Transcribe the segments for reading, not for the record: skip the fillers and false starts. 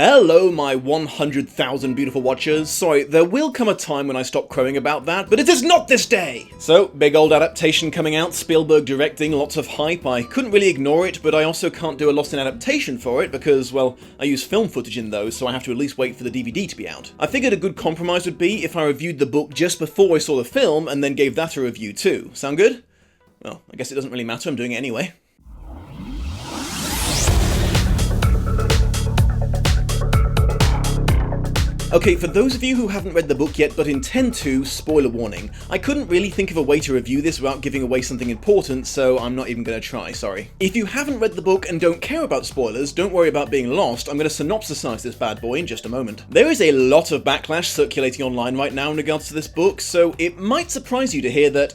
Hello my 100,000 beautiful watchers. Sorry, there will come a time when I stop crowing about that, but it is not this day! So, big old adaptation coming out, Spielberg directing, lots of hype. I couldn't really ignore it, but I also can't do a Lost in adaptation for it because, well, I use film footage in those, so I have to at least wait for the DVD to be out. I figured a good compromise would be if I reviewed the book just before I saw the film and then gave that a review too. Sound good? Well, I guess it doesn't really matter, I'm doing it anyway. Okay, for those of you who haven't read the book yet but intend to, spoiler warning. I couldn't really think of a way to review this without giving away something important, so I'm not even gonna try, sorry. If you haven't read the book and don't care about spoilers, don't worry about being lost, I'm gonna synopsisize this bad boy in just a moment. There is a lot of backlash circulating online right now in regards to this book, so it might surprise you to hear that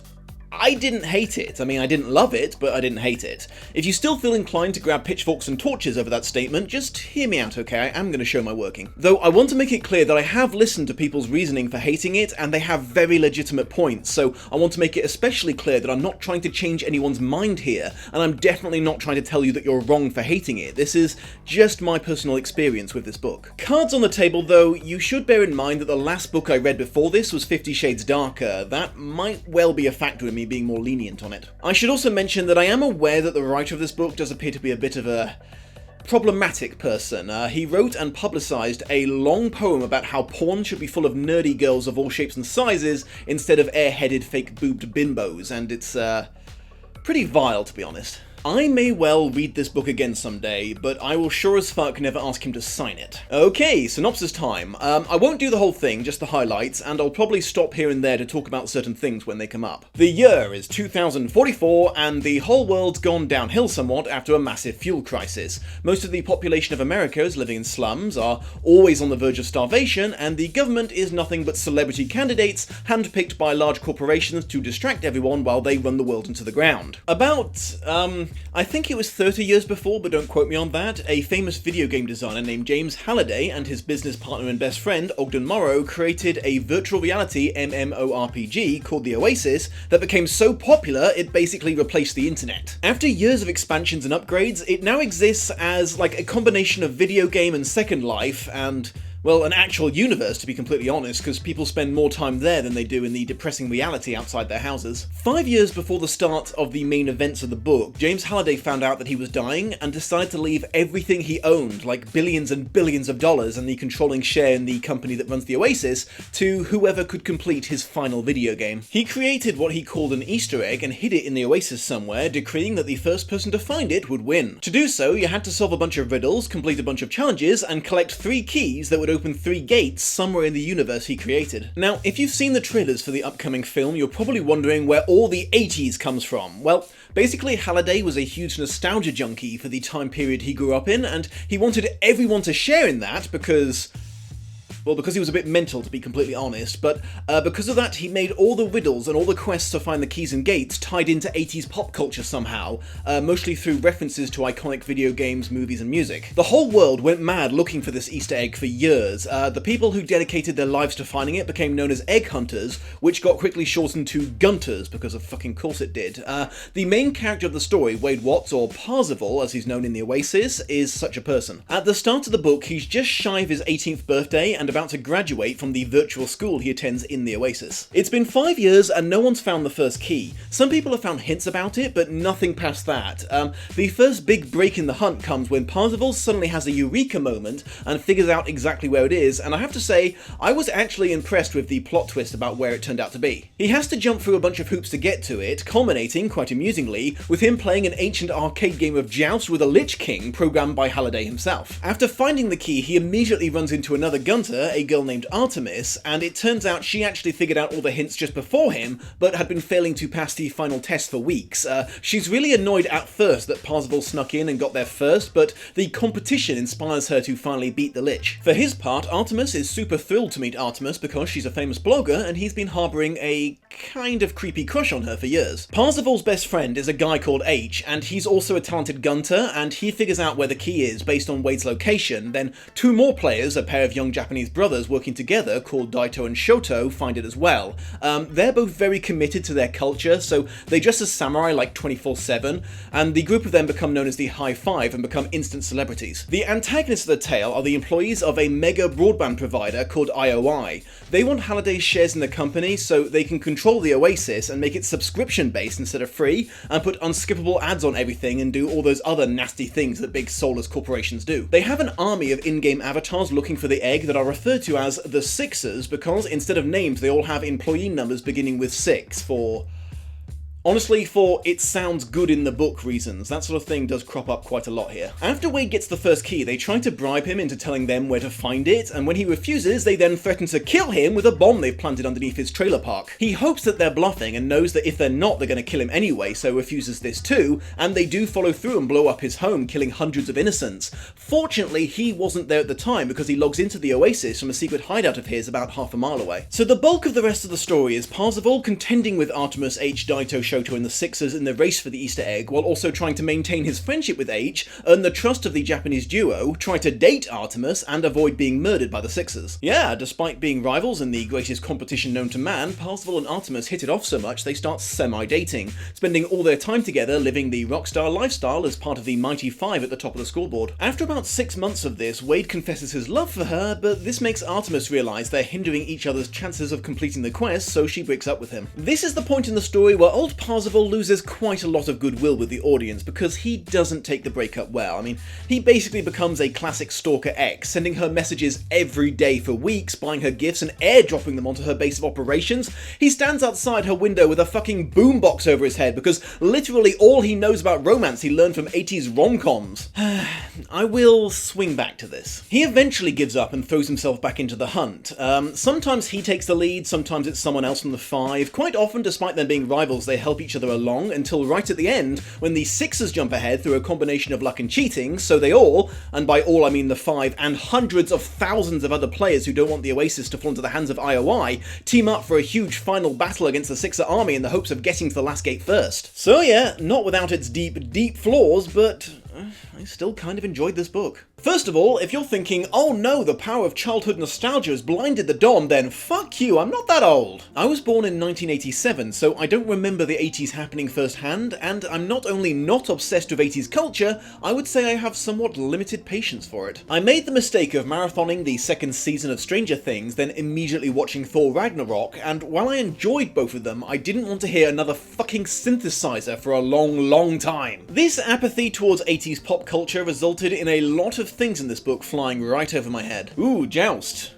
I didn't hate it. I mean, I didn't love it, but I didn't hate it. If you still feel inclined to grab pitchforks and torches over that statement, just hear me out, okay? I am going to show my working. Though I want to make it clear that I have listened to people's reasoning for hating it, and they have very legitimate points, so I want to make it especially clear that I'm not trying to change anyone's mind here, and I'm definitely not trying to tell you that you're wrong for hating it. This is just my personal experience with this book. Cards on the table, though, you should bear in mind that the last book I read before this was 50 Shades Darker. That might well be a factor in me being more lenient on it. I should also mention that I am aware that the writer of this book does appear to be a bit of a problematic person. He wrote and publicised a long poem about how porn should be full of nerdy girls of all shapes and sizes instead of airheaded fake-boobed bimbos, and it's pretty vile, to be honest. I may well read this book again someday, but I will sure as fuck never ask him to sign it. Okay, synopsis time. I won't do the whole thing, just the highlights, and I'll probably stop here and there to talk about certain things when they come up. The year is 2044, and the whole world's gone downhill somewhat after a massive fuel crisis. Most of the population of America is living in slums, are always on the verge of starvation, and the government is nothing but celebrity candidates handpicked by large corporations to distract everyone while they run the world into the ground. About, I think it was 30 years before, but don't quote me on that, a famous video game designer named James Halliday and his business partner and best friend, Ogden Morrow, created a virtual reality MMORPG called The Oasis that became so popular it basically replaced the internet. After years of expansions and upgrades, it now exists as like a combination of video game and Second Life and, well, an actual universe, to be completely honest, because people spend more time there than they do in the depressing reality outside their houses. 5 years before the start of the main events of the book, James Halliday found out that he was dying and decided to leave everything he owned, like billions and billions of dollars and the controlling share in the company that runs the Oasis, to whoever could complete his final video game. He created what he called an Easter egg and hid it in the Oasis somewhere, decreeing that the first person to find it would win. To do so, you had to solve a bunch of riddles, complete a bunch of challenges, and collect 3 keys that would open 3 gates somewhere in the universe he created. Now, if you've seen the trailers for the upcoming film, you're probably wondering where all the 80s comes from. Well, basically Halliday was a huge nostalgia junkie for the time period he grew up in, and he wanted everyone to share in that because he was a bit mental, to be completely honest, but because of that, he made all the riddles and all the quests to find the keys and gates tied into 80s pop culture somehow, mostly through references to iconic video games, movies, and music. The whole world went mad looking for this Easter egg for years. The people who dedicated their lives to finding it became known as egg hunters, which got quickly shortened to gunters, because of fucking course it did. The main character of the story, Wade Watts, or Parzival, as he's known in the Oasis, is such a person. At the start of the book, he's just shy of his 18th birthday and about to graduate from the virtual school he attends in the Oasis. It's been 5 years and no one's found the first key. Some people have found hints about it, but nothing past that. The first big break in the hunt comes when Parzival suddenly has a eureka moment and figures out exactly where it is, and I have to say, I was actually impressed with the plot twist about where it turned out to be. He has to jump through a bunch of hoops to get to it, culminating, quite amusingly, with him playing an ancient arcade game of Joust with a Lich King programmed by Halliday himself. After finding the key, he immediately runs into another gunter, a girl named Artemis, and it turns out she actually figured out all the hints just before him, but had been failing to pass the final test for weeks. She's really annoyed at first that Parzival snuck in and got there first, but the competition inspires her to finally beat the Lich. For his part, Artemis is super thrilled to meet Artemis because she's a famous blogger and he's been harbouring a kind of creepy crush on her for years. Parzival's best friend is a guy called H, and he's also a talented gunter, and he figures out where the key is based on Wade's location. Then 2 more players, a pair of young Japanese brothers working together, called Daito and Shoto, find it as well. They're both very committed to their culture, so they dress as samurai like 24/7, and the group of them become known as the High Five and become instant celebrities. The antagonists of the tale are the employees of a mega broadband provider called IOI. They want Halliday's shares in the company so they can control the Oasis and make it subscription-based instead of free, and put unskippable ads on everything and do all those other nasty things that big soulless corporations do. They have an army of in-game avatars looking for the egg that are referred to as the Sixers because instead of names they all have employee numbers beginning with 6 for... honestly, for it sounds good in the book reasons. That sort of thing does crop up quite a lot here. After Wade gets the first key, they try to bribe him into telling them where to find it, and when he refuses, they then threaten to kill him with a bomb they've planted underneath his trailer park. He hopes that they're bluffing and knows that if they're not, they're going to kill him anyway, so refuses this too, and they do follow through and blow up his home, killing hundreds of innocents. Fortunately, he wasn't there at the time because he logs into the Oasis from a secret hideout of his about half a mile away. So the bulk of the rest of the story is Parzival contending with Artemis, H, Daito, Shoto and the Sixers in the race for the Easter egg, while also trying to maintain his friendship with H, earn the trust of the Japanese duo, try to date Artemis, and avoid being murdered by the Sixers. Yeah, despite being rivals in the greatest competition known to man, Parzival and Artemis hit it off so much they start semi-dating, spending all their time together living the rockstar lifestyle as part of the mighty five at the top of the scoreboard. After about 6 months of this, Wade confesses his love for her, but this makes Artemis realise they're hindering each other's chances of completing the quest, so she breaks up with him. This is the point in the story where old Parzival loses quite a lot of goodwill with the audience because he doesn't take the breakup well. I mean, he basically becomes a classic stalker ex, sending her messages every day for weeks, buying her gifts and airdropping them onto her base of operations. He stands outside her window with a fucking boombox over his head because literally all he knows about romance he learned from 80s rom-coms. I will swing back to this. He eventually gives up and throws himself back into the hunt. Sometimes he takes the lead, sometimes it's someone else from the five. Quite often, despite them being rivals, they help each other along until right at the end, when the Sixers jump ahead through a combination of luck and cheating, so they all, and by all I mean the five and hundreds of thousands of other players who don't want the Oasis to fall into the hands of IOI, team up for a huge final battle against the Sixer army in the hopes of getting to the last gate first. So yeah, not without its deep flaws, but I still kind of enjoyed this book. First of all, if you're thinking, oh no, the power of childhood nostalgia has blinded the Dom, then fuck you, I'm not that old. I was born in 1987, so I don't remember the 80s happening firsthand, and I'm not only not obsessed with 80s culture, I would say I have somewhat limited patience for it. I made the mistake of marathoning the second season of Stranger Things, then immediately watching Thor Ragnarok, and while I enjoyed both of them, I didn't want to hear another fucking synthesizer for a long time. This apathy towards 80s pop culture resulted in a lot of things in this book flying right over my head. Ooh, Joust.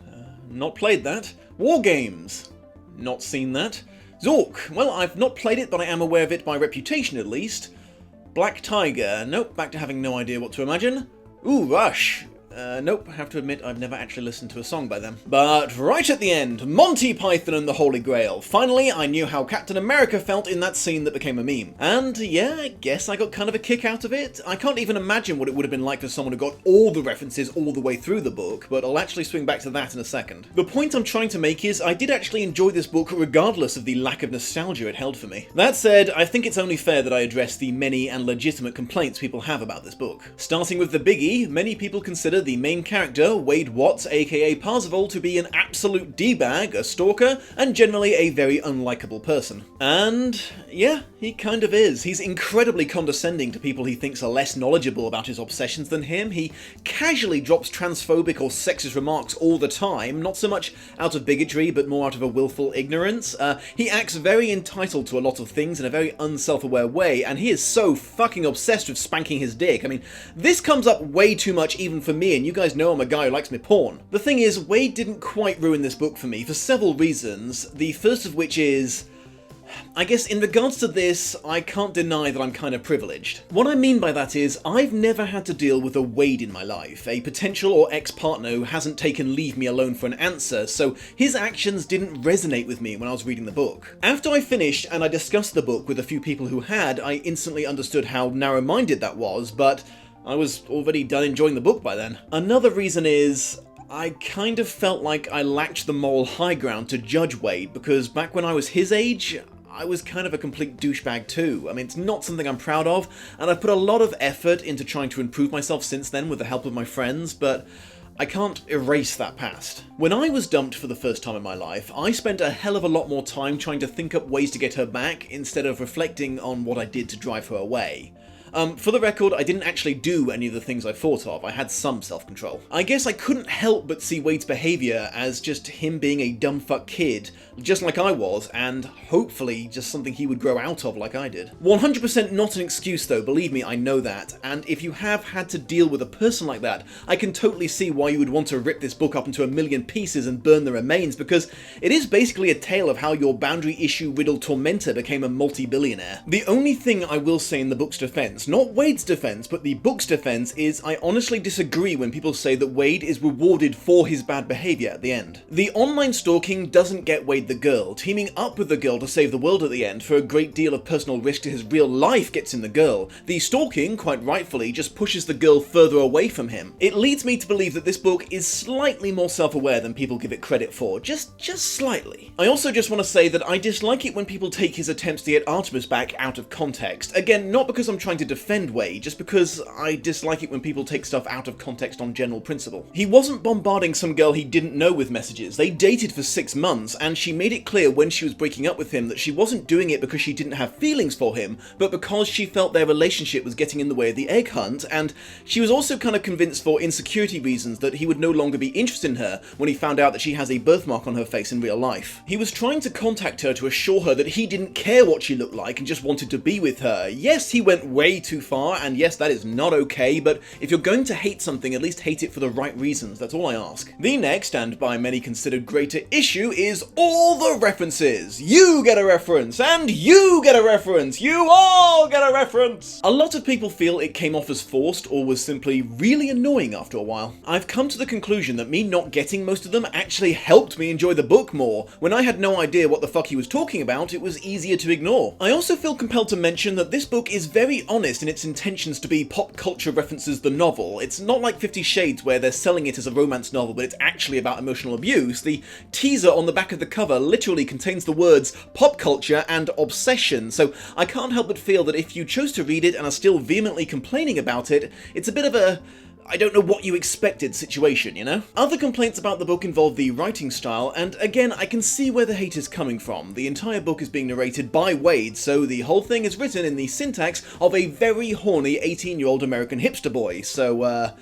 Not played that. War Games. Not seen that. Zork. Well, I've not played it, but I am aware of it by reputation at least. Black Tiger. Nope, back to having no idea what to imagine. Ooh, Rush. Nope, have to admit I've never actually listened to a song by them. But right at the end, Monty Python and the Holy Grail. Finally, I knew how Captain America felt in that scene that became a meme. And yeah, I guess I got kind of a kick out of it. I can't even imagine what it would have been like for someone who got all the references all the way through the book, but I'll actually swing back to that in a second. The point I'm trying to make is I did actually enjoy this book regardless of the lack of nostalgia it held for me. That said, I think it's only fair that I address the many and legitimate complaints people have about this book. Starting with the biggie, many people consider the main character, Wade Watts aka Parzival, to be an absolute D-bag, a stalker, and generally a very unlikable person. And yeah, he kind of is. He's incredibly condescending to people he thinks are less knowledgeable about his obsessions than him. He casually drops transphobic or sexist remarks all the time, not so much out of bigotry, but more out of a willful ignorance. He acts very entitled to a lot of things in a very unself-aware way, and he is so fucking obsessed with spanking his dick. I mean, this comes up way too much even for me, and you guys know I'm a guy who likes me porn. The thing is, Wade didn't quite ruin this book for me for several reasons, the first of which is, I guess in regards to this, I can't deny that I'm kind of privileged. What I mean by that is, I've never had to deal with a Wade in my life, a potential or ex-partner who hasn't taken leave me alone for an answer, so his actions didn't resonate with me when I was reading the book. After I finished and I discussed the book with a few people who had, I instantly understood how narrow-minded that was, but I was already done enjoying the book by then. Another reason is, I kind of felt like I lacked the moral high ground to judge Wade, because back when I was his age, I was kind of a complete douchebag too. I mean, it's not something I'm proud of, and I've put a lot of effort into trying to improve myself since then with the help of my friends, but I can't erase that past. When I was dumped for the first time in my life, I spent a hell of a lot more time trying to think up ways to get her back instead of reflecting on what I did to drive her away. For the record, I didn't actually do any of the things I thought of. I had some self-control. I guess I couldn't help but see Wade's behaviour as just him being a dumb fuck kid, just like I was, and hopefully just something he would grow out of like I did. 100% not an excuse though, believe me, I know that, and if you have had to deal with a person like that, I can totally see why you would want to rip this book up into a million pieces and burn the remains, because it is basically a tale of how your boundary issue riddled tormentor became a multi-billionaire. The only thing I will say in the book's defense, not Wade's defense, but the book's defense, is I honestly disagree when people say that Wade is rewarded for his bad behavior at the end. The online stalking doesn't get Wade the girl. Teaming up with the girl to save the world at the end for a great deal of personal risk to his real life gets him the girl. The stalking, quite rightfully, just pushes the girl further away from him. It leads me to believe that this book is slightly more self-aware than people give it credit for, just slightly. I also just want to say that I dislike it when people take his attempts to get Artemis back out of context. Again, not because I'm trying to defend Wade, just because I dislike it when people take stuff out of context on general principle. He wasn't bombarding some girl he didn't know with messages. They dated for 6 months, and she made it clear when she was breaking up with him that she wasn't doing it because she didn't have feelings for him, but because she felt their relationship was getting in the way of the egg hunt, and she was also kind of convinced for insecurity reasons that he would no longer be interested in her when he found out that she has a birthmark on her face in real life. He was trying to contact her to assure her that he didn't care what she looked like and just wanted to be with her. Yes, he went way too far, and yes, that is not okay, but if you're going to hate something, at least hate it for the right reasons, that's all I ask. The next, and by many considered greater issue, is all the references. You get a reference, and you get a reference, you all get a reference! A lot of people feel it came off as forced or was simply really annoying after a while. I've come to the conclusion that me not getting most of them actually helped me enjoy the book more. When I had no idea what the fuck he was talking about, it was easier to ignore. I also feel compelled to mention that this book is very honest in its intentions to be pop culture references the novel. It's not like 50 Shades where they're selling it as a romance novel but it's actually about emotional abuse. The teaser on the back of the cover literally contains the words pop culture and obsession, so I can't help but feel that if you chose to read it and are still vehemently complaining about it, it's a bit of a I don't know what you expected situation, you know? Other complaints about the book involve the writing style, and again, I can see where the hate is coming from. The entire book is being narrated by Wade, so the whole thing is written in the syntax of a very horny 18-year-old American hipster boy, so,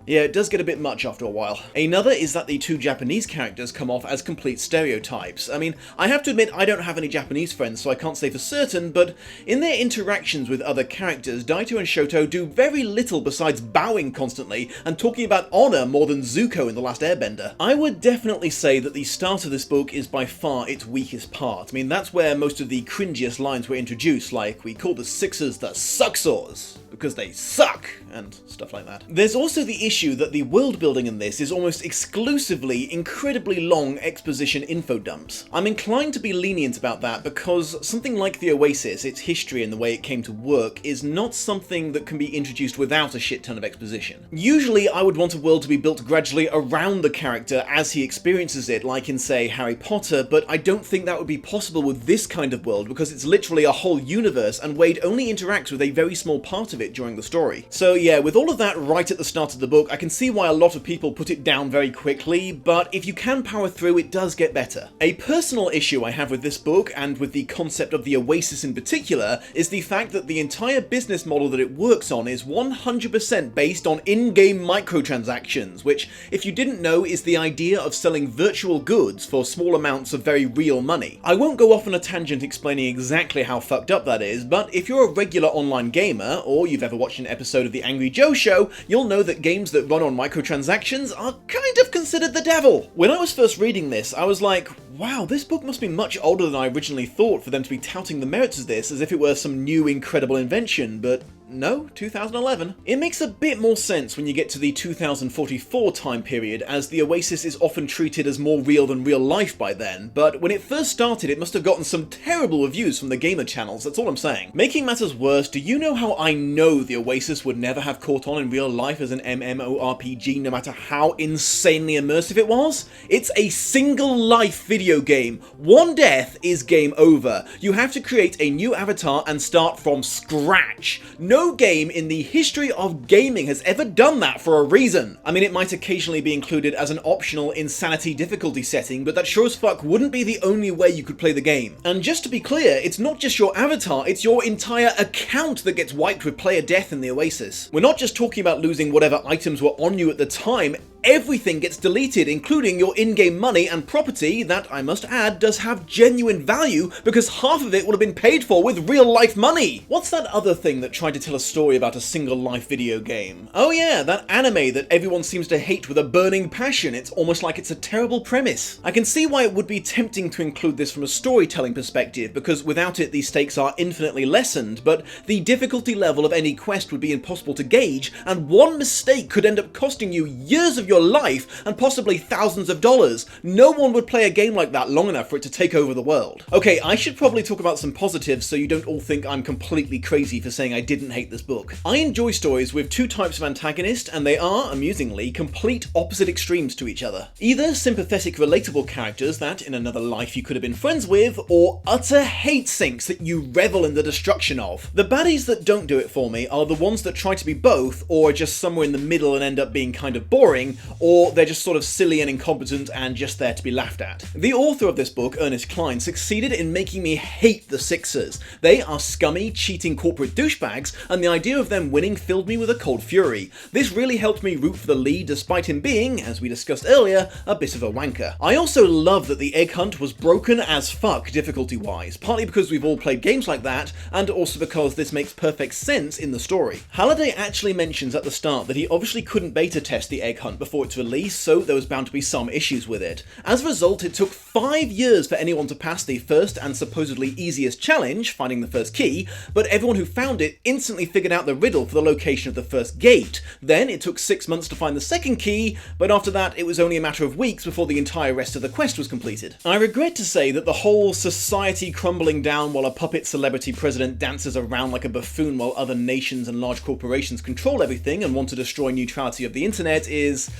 yeah, it does get a bit much after a while. Another is that the two Japanese characters come off as complete stereotypes. I mean, I have to admit I don't have any Japanese friends, so I can't say for certain, but in their interactions with other characters, Daito and Shoto do very little besides bowing constantly and talking about honor more than Zuko in The Last Airbender. I would definitely say that the start of this book is by far its weakest part. I mean, that's where most of the cringiest lines were introduced, like, we call the Sixers the Sucksaws, because they suck, and stuff like that. There's also the issue that the world building in this is almost exclusively incredibly long exposition info dumps. I'm inclined to be lenient about that because something like the Oasis, its history and the way it came to work, is not something that can be introduced without a shit ton of exposition. Usually I would want a world to be built gradually around the character as he experiences it, like in, say, Harry Potter, but I don't think that would be possible with this kind of world because it's literally a whole universe and Wade only interacts with a very small part of it during the story. So yeah, with all of that right at the start of the book, I can see why a lot of people put it down very quickly, but if you can power through, it does get better. A personal issue I have with this book, and with the concept of the Oasis in particular, is the fact that the entire business model that it works on is 100% based on in-game microtransactions, which, if you didn't know, is the idea of selling virtual goods for small amounts of very real money. I won't go off on a tangent explaining exactly how fucked up that is, but if you're a regular online gamer, or you've ever watched an episode of The Angry Joe Show, you'll know that games that run on microtransactions are kind of considered the devil. When I was first reading this, I was like, wow, this book must be much older than I originally thought for them to be touting the merits of this as if it were some new incredible invention, but no, 2011. It makes a bit more sense when you get to the 2044 time period, as the Oasis is often treated as more real than real life by then, but when it first started it must have gotten some terrible reviews from the gamer channels, that's all I'm saying. Making matters worse, do you know how I know the Oasis would never have caught on in real life as an MMORPG no matter how insanely immersive it was? It's a single life video game. One death is game over. You have to create a new avatar and start from scratch. No no game in the history of gaming has ever done that for a reason. I mean, it might occasionally be included as an optional insanity difficulty setting, but that sure as fuck wouldn't be the only way you could play the game. And just to be clear, it's not just your avatar, it's your entire account that gets wiped with player death in the Oasis. We're not just talking about losing whatever items were on you at the time, everything gets deleted, including your in-game money and property that, I must add, does have genuine value because half of it would have been paid for with real-life money. What's that other thing that tried to tell a story about a single-life video game? Oh yeah, that anime that everyone seems to hate with a burning passion. It's almost like it's a terrible premise. I can see why it would be tempting to include this from a storytelling perspective, because without it these stakes are infinitely lessened, but the difficulty level of any quest would be impossible to gauge, and one mistake could end up costing you years of your life and possibly thousands of dollars. No one would play a game like that long enough for it to take over the world. Okay, I should probably talk about some positives so you don't all think I'm completely crazy for saying I didn't hate this book. I enjoy stories with two types of antagonist, and they are, amusingly, complete opposite extremes to each other. Either sympathetic, relatable characters that, in another life, you could have been friends with, or utter hate sinks that you revel in the destruction of. The baddies that don't do it for me are the ones that try to be both, or are just somewhere in the middle and end up being kind of boring, or they're just sort of silly and incompetent and just there to be laughed at. The author of this book, Ernest Cline, succeeded in making me hate the Sixers. They are scummy, cheating corporate douchebags, and the idea of them winning filled me with a cold fury. This really helped me root for the lead despite him being, as we discussed earlier, a bit of a wanker. I also love that the egg hunt was broken as fuck difficulty-wise, partly because we've all played games like that, and also because this makes perfect sense in the story. Halliday actually mentions at the start that he obviously couldn't beta test the egg hunt before its release, so there was bound to be some issues with it. As a result, it took 5 years for anyone to pass the first and supposedly easiest challenge, finding the first key, but everyone who found it instantly figured out the riddle for the location of the first gate. Then it took 6 months to find the second key, but after that it was only a matter of weeks before the entire rest of the quest was completed. I regret to say that the whole society crumbling down while a puppet celebrity president dances around like a buffoon while other nations and large corporations control everything and want to destroy neutrality of the internet is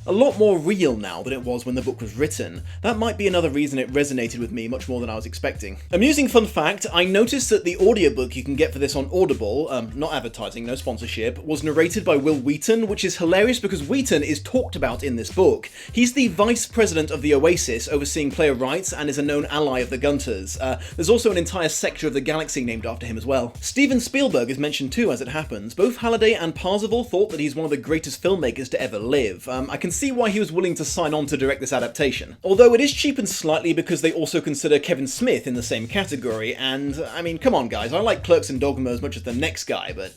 a lot more real now than it was when the book was written. That might be another reason it resonated with me much more than I was expecting. Amusing fun fact, I noticed that the audiobook you can get for this on Audible, not advertising, no sponsorship, was narrated by Will Wheaton, which is hilarious because Wheaton is talked about in this book. He's the vice president of the Oasis, overseeing player rights, and is a known ally of the Gunters. There's also an entire sector of the galaxy named after him as well. Steven Spielberg is mentioned too, as it happens. Both Halliday and Parzival thought that he's one of the greatest filmmakers to ever live. I can see why he was willing to sign on to direct this adaptation. Although it is cheapened slightly because they also consider Kevin Smith in the same category, and I mean, come on guys, I like Clerks and Dogma as much as the next guy, but...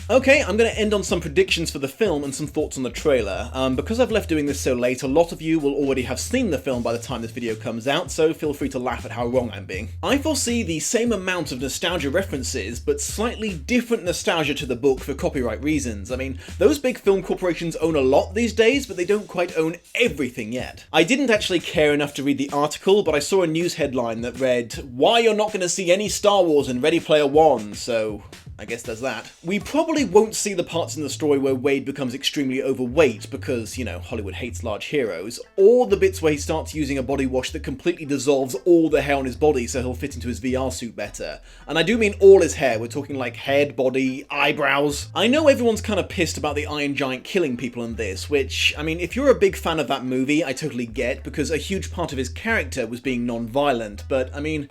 Okay, I'm going to end on some predictions for the film and some thoughts on the trailer. Because I've left doing this so late, a lot of you will already have seen the film by the time this video comes out, so feel free to laugh at how wrong I'm being. I foresee the same amount of nostalgia references, but slightly different nostalgia to the book for copyright reasons. I mean, those big film corporations own a lot these days, but they don't quite own everything yet. I didn't actually care enough to read the article, but I saw a news headline that read, "Why you're not going to see any Star Wars in Ready Player One," so I guess there's that. We probably won't see the parts in the story where Wade becomes extremely overweight because, you know, Hollywood hates large heroes, or the bits where he starts using a body wash that completely dissolves all the hair on his body so he'll fit into his VR suit better. And I do mean all his hair, we're talking like head, body, eyebrows. I know everyone's kind of pissed about the Iron Giant killing people in this, which, I mean, if you're a big fan of that movie, I totally get, because a huge part of his character was being non-violent, but, I mean,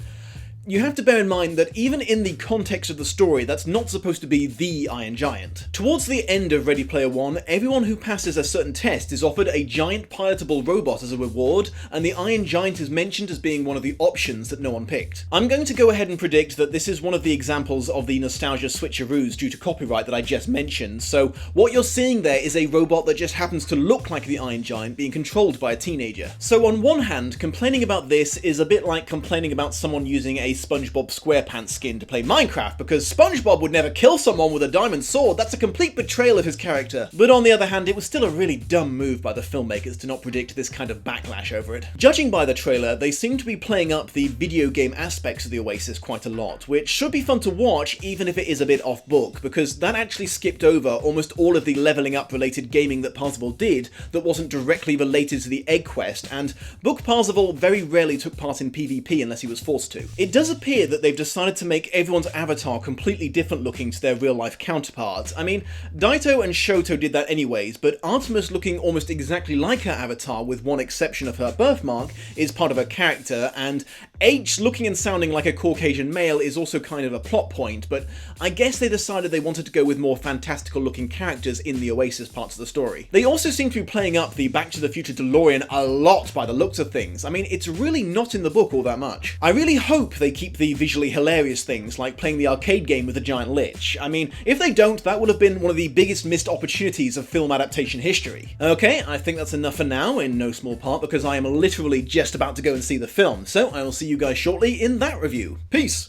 you have to bear in mind that even in the context of the story, that's not supposed to be the Iron Giant. Towards the end of Ready Player One, everyone who passes a certain test is offered a giant pilotable robot as a reward, and the Iron Giant is mentioned as being one of the options that no one picked. I'm going to go ahead and predict that this is one of the examples of the nostalgia switcheroos due to copyright that I just mentioned, so what you're seeing there is a robot that just happens to look like the Iron Giant being controlled by a teenager. So on one hand, complaining about this is a bit like complaining about someone using a SpongeBob SquarePants skin to play Minecraft, because SpongeBob would never kill someone with a diamond sword. That's a complete betrayal of his character. But on the other hand, it was still a really dumb move by the filmmakers to not predict this kind of backlash over it. Judging by the trailer, they seem to be playing up the video game aspects of the Oasis quite a lot, which should be fun to watch even if it is a bit off book, because that actually skipped over almost all of the leveling up related gaming that Parzival did that wasn't directly related to the Egg Quest, and Book Parzival very rarely took part in PvP unless he was forced to. It does does appear that they've decided to make everyone's avatar completely different looking to their real-life counterparts. I mean, Daito and Shoto did that anyways, but Artemis looking almost exactly like her avatar with one exception of her birthmark is part of her character, and H looking and sounding like a Caucasian male is also kind of a plot point, but I guess they decided they wanted to go with more fantastical looking characters in the Oasis parts of the story. They also seem to be playing up the Back to the Future DeLorean a lot by the looks of things. I mean, it's really not in the book all that much. I really hope they keep the visually hilarious things, like playing the arcade game with a giant lich. I mean, if they don't, that would have been one of the biggest missed opportunities of film adaptation history. Okay, I think that's enough for now, in no small part because I am literally just about to go and see the film, so I will see you guys shortly in that review. Peace!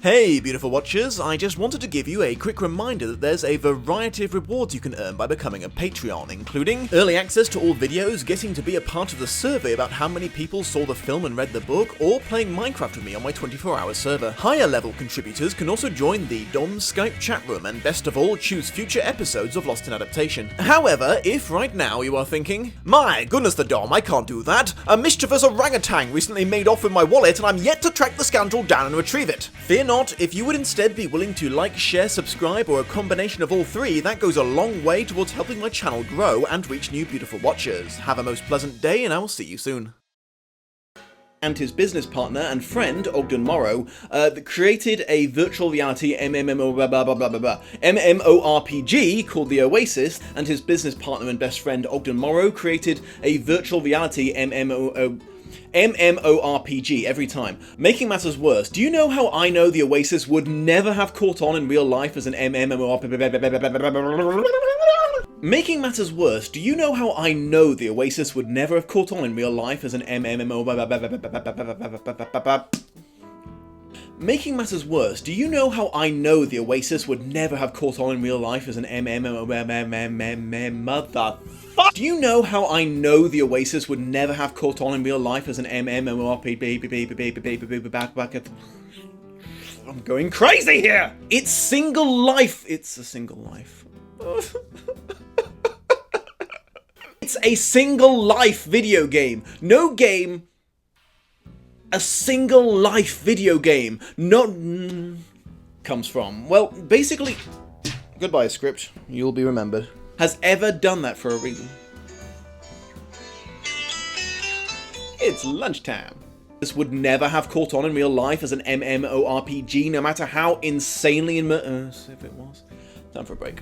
Hey beautiful watchers, I just wanted to give you a quick reminder that there's a variety of rewards you can earn by becoming a Patreon, including early access to all videos, getting to be a part of the survey about how many people saw the film and read the book, or playing Minecraft with me on my 24-hour server. Higher level contributors can also join the Dom Skype chat room, and best of all, choose future episodes of Lost in Adaptation. However, if right now you are thinking, my goodness the Dom, I can't do that, a mischievous orangutan recently made off with my wallet and I'm yet to track the scoundrel down and retrieve it. Fear not, if you would instead be willing to like, share, subscribe, or a combination of all three, that goes a long way towards helping my channel grow and reach new beautiful watchers. Have a most pleasant day, and I will see you soon. And his business partner and friend, Ogden Morrow, created a virtual reality MMORPG called The Oasis, and his business partner and best friend, Ogden Morrow, created a virtual reality MMORPG every time. Making matters worse, do you know how I know The Oasis would never have caught on in real life as an MMORPG? Making matters worse, do you know how I know The Oasis would never have caught on in real life as an MMO? Making matters worse, do you know how I know The Oasis would never have caught on in real life as an motherfuck? Do you know how I know The Oasis would never have caught on in real life as an MMORPG? I'm going crazy here! It's single life. It's a single life. It's a single life video game. No game. A single life video game. Not comes from. Well, basically, goodbye script. You'll be remembered. Has ever done that for a reason. It's lunchtime. This would never have caught on in real life as an MMORPG, no matter how insanely immersive it was. Time for a break.